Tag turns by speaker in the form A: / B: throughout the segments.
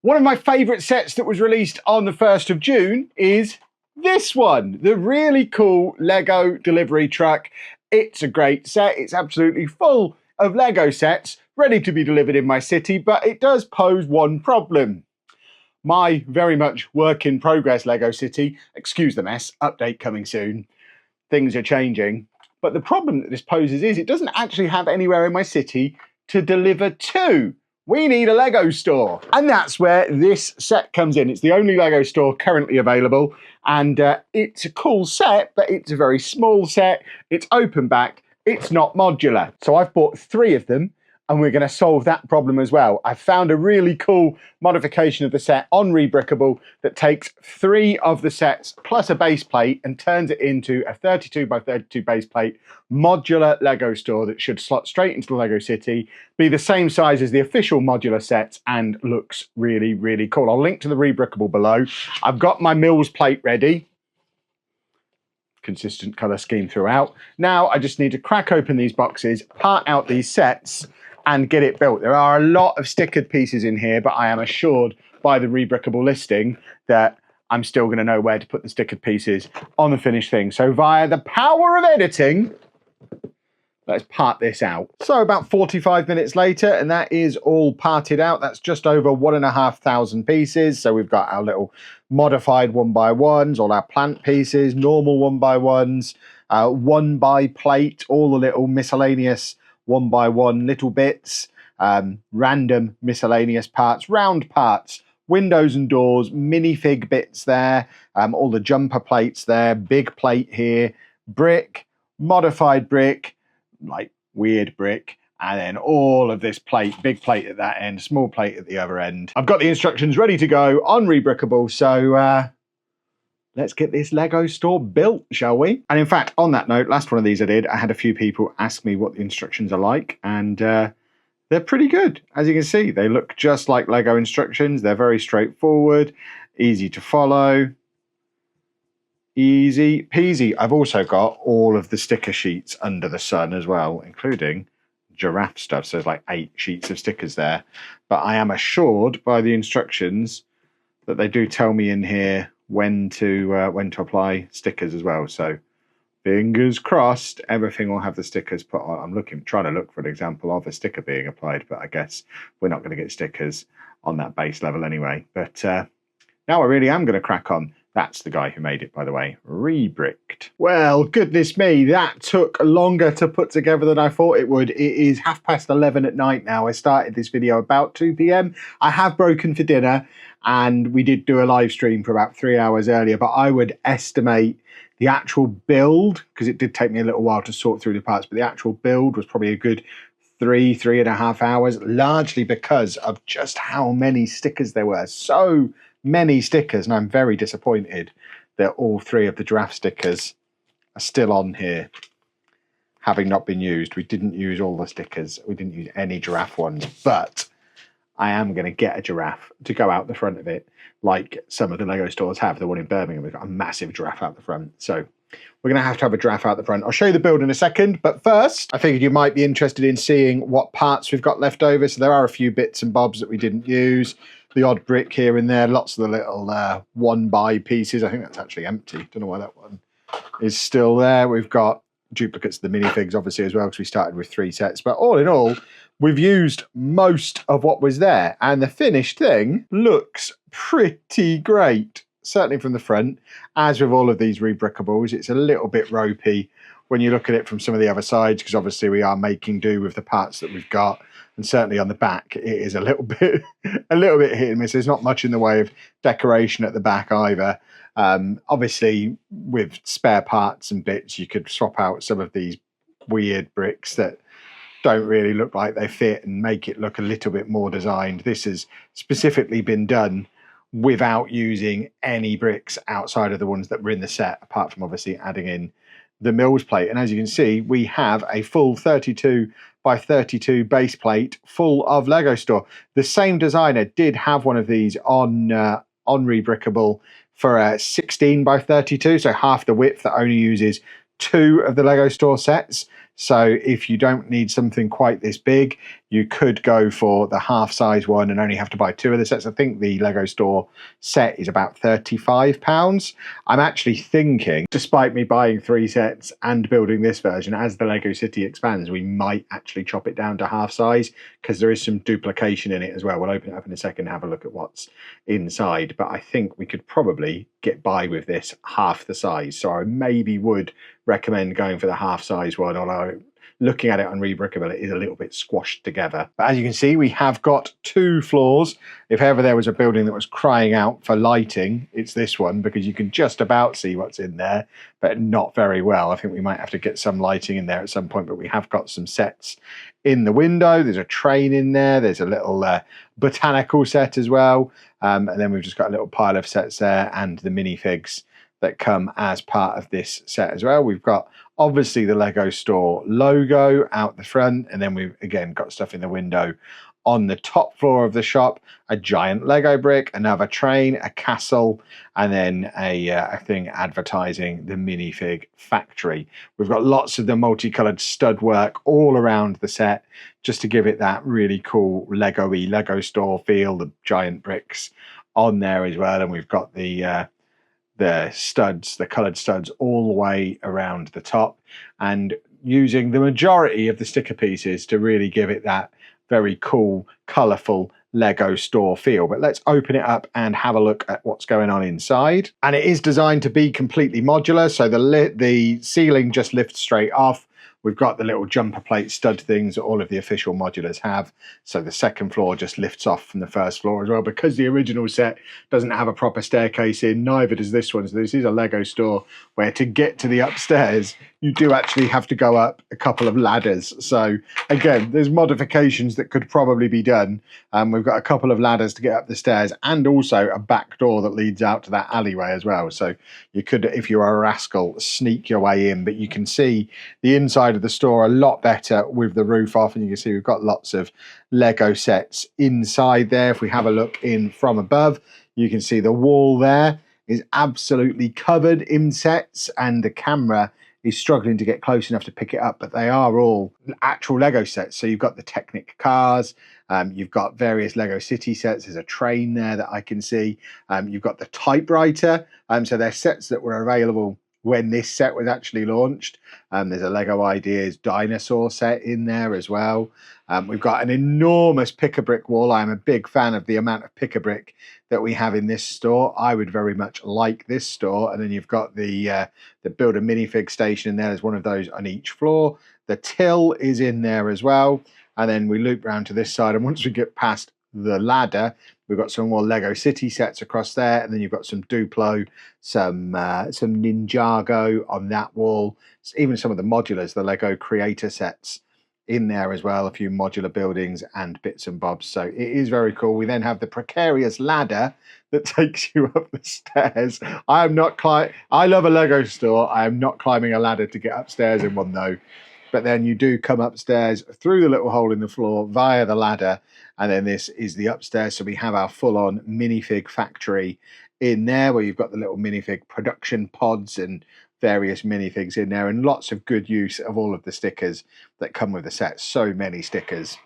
A: One of my favourite sets that was released on the 1st of June is this one, the really cool Lego delivery truck. It's a great set. It's absolutely full of Lego sets ready to be delivered in my city, but it does pose one problem. My very much work in progress Lego city, excuse the mess, update coming soon. Things are changing. But the problem that this poses is it doesn't actually have anywhere in my city to deliver to. We need a Lego store. And that's where this set comes in. It's the only Lego store currently available. And it's a cool set, but it's a very small set. It's open back. It's not modular. So I've bought 3 of them, and we're going to solve that problem as well. I've found a really cool modification of the set on Rebrickable that takes 3 of the sets plus a base plate and turns it into a 32 by 32 base plate modular Lego store that should slot straight into the Lego city, be the same size as the official modular sets, and looks really, really cool. I'll link to the Rebrickable below. I've got my Mills plate ready. Consistent colour scheme throughout. Now I just need to crack open these boxes, part out these sets, and get it built. There are a lot of stickered pieces in here, but I am assured by the Rebrickable listing that I'm still going to know where to put the stickered pieces on the finished thing. So via the power of editing, let's part this out. So about 45 minutes later, and that is all parted out. That's just over 1,500 pieces. So we've got our little modified 1x1s, all our plant pieces, normal 1x1s, 1x plate, all the little miscellaneous 1x1 little bits, random miscellaneous parts, round parts, windows and doors, minifig bits there, all the jumper plates there, big plate here, brick, modified brick, like weird brick, and then all of this plate, big plate at that end, small plate at the other end. I've got the instructions ready to go on Rebrickable, so let's get this Lego store built, shall we? And in fact, on that note, last one of these I did, I had a few people ask me what the instructions are like, and they're pretty good. As you can see, they look just like Lego instructions. They're very straightforward, easy to follow, easy peasy. I've also got all of the sticker sheets under the sun as well, including giraffe stuff. So there's like 8 sheets of stickers there. But I am assured by the instructions that they do tell me in here when to apply stickers as well. So fingers crossed, everything will have the stickers put on. I'm trying to look for an example of a sticker being applied, but I guess we're not going to get stickers on that base level anyway. But now I really am going to crack on. That's the guy who made it, by the way, Rebricked. Well, goodness me, that took longer to put together than I thought it would. It is 11:30 at night now. I started this video about 2 p.m. I have broken for dinner, and we did do a live stream for about 3 hours earlier, but I would estimate the actual build, because it did take me a little while to sort through the parts, but the actual build was probably a good 3.5 hours, largely because of just how many stickers there were. So many stickers, and I'm very disappointed that all 3 of the giraffe stickers are still on here, having not been used. We didn't use all the stickers. We didn't use any giraffe ones, but I am going to get a giraffe to go out the front of it, like some of the Lego stores have. The one in Birmingham, we've got a massive giraffe out the front. So we're going to have a giraffe out the front. I'll show you the build in a second, but first, I figured you might be interested in seeing what parts we've got left over. So there are a few bits and bobs that we didn't use. The odd brick here and there, lots of the little 1x pieces. I think that's actually empty. Don't know why that one is still there. We've got duplicates of the minifigs, obviously, as well, because we started with 3 sets. But all in all, we've used most of what was there, and the finished thing looks pretty great, certainly from the front. As with all of these Rebrickables, it's a little bit ropey when you look at it from some of the other sides, because obviously we are making do with the parts that we've got, and certainly on the back it is a little bit hit and miss. There's not much in the way of decoration at the back either. Obviously with spare parts and bits you could swap out some of these weird bricks that don't really look like they fit and make it look a little bit more designed. This has specifically been done without using any bricks outside of the ones that were in the set, apart from obviously adding in the Mills plate. And as you can see, we have a full 32 by 32 base plate full of Lego store. The same designer did have one of these on Rebrickable for a 16 by 32, so half the width, that only uses 2 of the Lego store sets. So if you don't need something quite this big, you could go for the half size one and only have to buy 2 of the sets. I think the Lego Store set is about £35. I'm actually thinking, despite me buying 3 sets and building this version, as the Lego City expands, we might actually chop it down to half size, because there is some duplication in it as well. We'll open it up in a second and have a look at what's inside, but I think we could probably get by with this half the size. So I maybe would recommend going for the half size one, although looking at it on Rebrickable, it is a little bit squashed together. But as you can see, we have got 2 floors. If ever there was a building that was crying out for lighting, it's this one, because you can just about see what's in there, but not very well. I think we might have to get some lighting in there at some point, but we have got some sets in the window. There's a train in there. There's a little botanical set as well. And then we've just got a little pile of sets there and the minifigs that come as part of this set as well. We've got obviously the Lego Store logo out the front, and then we've again got stuff in the window. On the top floor of the shop, a giant Lego brick, another train, a castle, and then a thing advertising the minifig factory. We've got lots of the multicolored stud work all around the set, just to give it that really cool Lego-y Lego Store feel, the giant bricks on there as well. And we've got the studs, the coloured studs all the way around the top, and using the majority of the sticker pieces to really give it that very cool, colourful Lego Store feel. But let's open it up and have a look at what's going on inside. And it is designed to be completely modular, so the ceiling just lifts straight off. We've got the little jumper plate stud things that all of the official modulars have. So the second floor just lifts off from the first floor as well. Because the original set doesn't have a proper staircase in, neither does this one. So this is a Lego Store where to get to the upstairs, you do actually have to go up a couple of ladders. So again, there's modifications that could probably be done. We've got a couple of ladders to get up the stairs, and also a back door that leads out to that alleyway as well. So you could, if you are a rascal, sneak your way in. But you can see the inside of the store a lot better with the roof off, and you can see we've got lots of Lego sets inside there. If we have a look in from above, you can see the wall there is absolutely covered in sets, and the camera is struggling to get close enough to pick it up, but they are all actual Lego sets. So you've got the Technic cars, you've got various Lego City sets. There's a train there that I can see. You've got the typewriter. So they're sets that were available when this set was actually launched. There's a Lego Ideas dinosaur set in there as well. We've got an enormous pick-a-brick wall. I'm a big fan of the amount of pick-a-brick that we have in this store. I would very much like this store. And then you've got the build a minifig station in there. There's one of those on each floor. The till is in there as well. And then we loop round to this side. And once we get past the ladder, we've got some more Lego City sets across there, and then you've got some Duplo, some Ninjago on that wall, even some of the modulars, the Lego Creator sets in there as well, a few modular buildings and bits and bobs. So it is very cool. We then have the precarious ladder that takes you up the stairs. I love a Lego store. I am not climbing a ladder to get upstairs in one though. But then you do come upstairs through the little hole in the floor via the ladder, and then this is the upstairs. So we have our full-on minifig factory in there, where you've got the little minifig production pods and various minifigs in there, and lots of good use of all of the stickers that come with the set. So many stickers.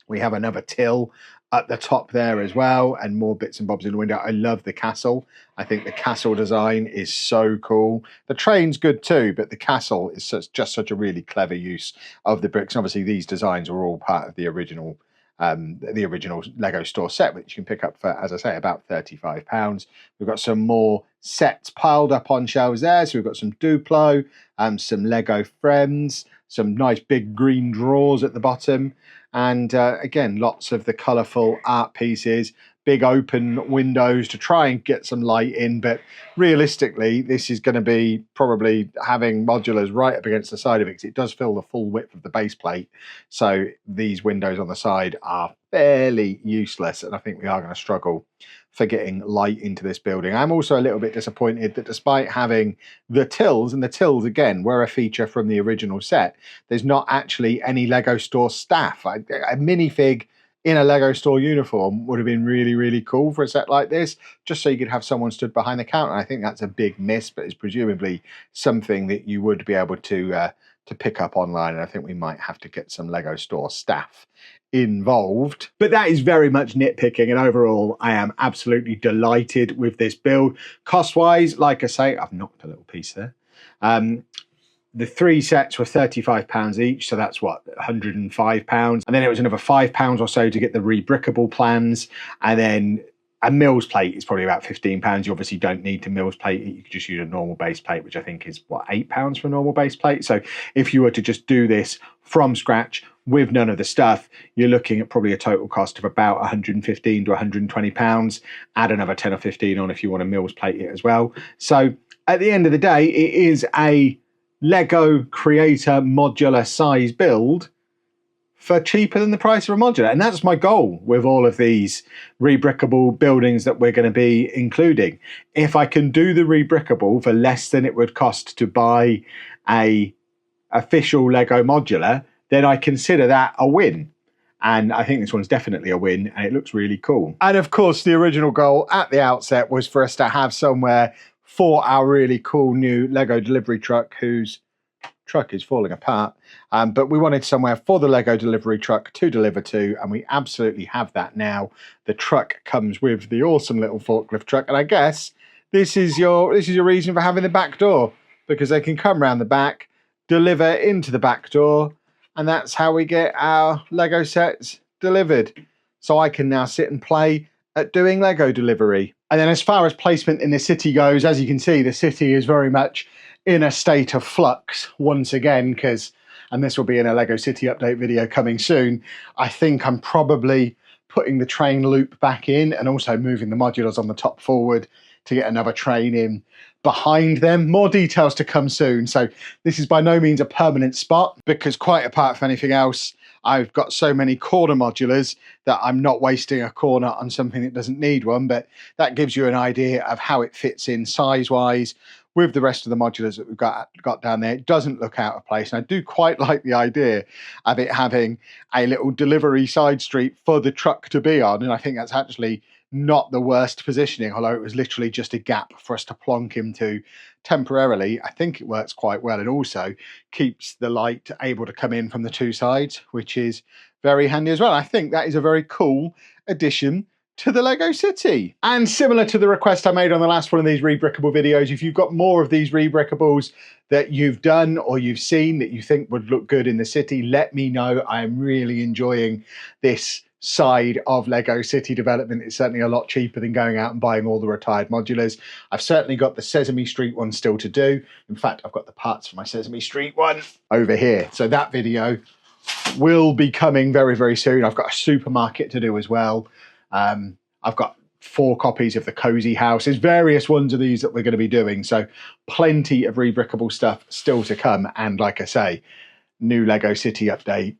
A: We have another till at the top there as well, and more bits and bobs in the window. I love the castle. I think the castle design is so cool. The train's good too, but the castle is just such a really clever use of the bricks. Obviously, these designs were all part of the original Lego Store set, which you can pick up for, as I say, about £35. We've got some more sets piled up on shelves there. So we've got some Duplo, some Lego Friends, some nice big green drawers at the bottom, and again, lots of the colourful art pieces, big open windows to try and get some light in. But realistically, this is going to be probably having modulars right up against the side of it, because it does fill the full width of the base plate. So these windows on the side are fairly useless, and I think we are going to struggle for getting light into this building. I'm also a little bit disappointed that despite having the tills, and the tills again were a feature from the original set, there's not actually any Lego Store staff. A minifig in a Lego Store uniform would have been really, really cool for a set like this, just so you could have someone stood behind the counter. I think that's a big miss, but it's presumably something that you would be able to to pick up online, and I think we might have to get some Lego store staff involved. But that is very much nitpicking, and overall I am absolutely delighted with this build. Cost wise, like I say, I've knocked a little piece there. The 3 sets were £35 each, so that's what, £105, and then it was another £5 or so to get the rebrickable plans, and then a Mills plate is probably about £15. You obviously don't need to Mills plate it. You could just use a normal base plate, which I think is, what, £8 for a normal base plate. So if you were to just do this from scratch with none of the stuff, you're looking at probably a total cost of about £115 to £120. Add another 10 or 15 on if you want to Mills plate it as well. So at the end of the day, it is a Lego Creator modular size build for cheaper than the price of a modular. And that's my goal with all of these rebrickable buildings that we're going to be including. If I can do the rebrickable for less than it would cost to buy a official Lego modular, then I consider that a win. And I think this one's definitely a win, and it looks really cool. And of course, the original goal at the outset was for us to have somewhere for our really cool new Lego delivery truck, whose truck is falling apart. But we wanted somewhere for the Lego delivery truck to deliver to, and we absolutely have that now. The truck comes with the awesome little forklift truck, and I guess this is your reason for having the back door, because they can come around the back, deliver into the back door, and that's how we get our Lego sets delivered. So I can now sit and play at doing Lego delivery. And then as far as placement in the city goes, as you can see, the city is very much in a state of flux once again, because, and this will be in a Lego City update video coming soon, I think I'm probably putting the train loop back in and also moving the modulars on the top forward to get another train in behind them. More details to come soon. So this is by no means a permanent spot, because quite apart from anything else, I've got so many corner modulars that I'm not wasting a corner on something that doesn't need one. But that gives you an idea of how it fits in size-wise with the rest of the modulars that we've got down there. It doesn't look out of place. And I do quite like the idea of it having a little delivery side street for the truck to be on. And I think that's actually not the worst positioning, although it was literally just a gap for us to plonk into temporarily. I think it works quite well, and also keeps the light able to come in from the two sides, which is very handy as well. I think that is a very cool addition to the Lego City. And similar to the request I made on the last one of these rebrickable videos, if you've got more of these rebrickables that you've done or you've seen that you think would look good in the city, let me know. I am really enjoying this side of Lego City development. It's certainly a lot cheaper than going out and buying all the retired modulars. I've certainly got the Sesame Street one still to do. In fact, I've got the parts for my Sesame Street one over here. So that video will be coming very, very soon. I've got a supermarket to do as well. I've got 4 copies of the Cozy House. There's various ones of these that we're going to be doing. So plenty of rebrickable stuff still to come. And like I say, new Lego City update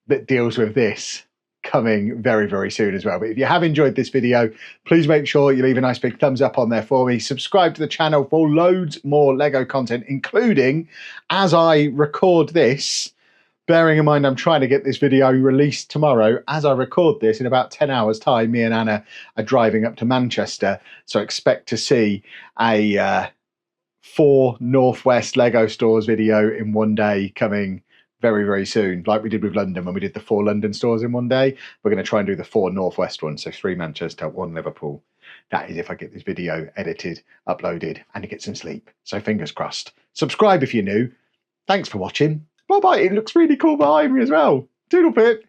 A: that deals with this coming very, very soon as well. But if you have enjoyed this video, please make sure you leave a nice big thumbs up on there for me. Subscribe to the channel for loads more Lego content, including, as I record this, bearing in mind I'm trying to get this video released tomorrow, as I record this, in about 10 hours time, me and Anna are driving up to Manchester. So expect to see a 4 Northwest Lego stores video in one day coming very, very soon, like we did with London when we did the 4 London stores in one day. We're going to try and do the 4 Northwest ones, so 3 Manchester, 1 Liverpool. That is if I get this video edited, uploaded, and get some sleep. So fingers crossed. Subscribe if you're new. Thanks for watching. Bye-bye. It looks really cool behind me as well. Doodle pip.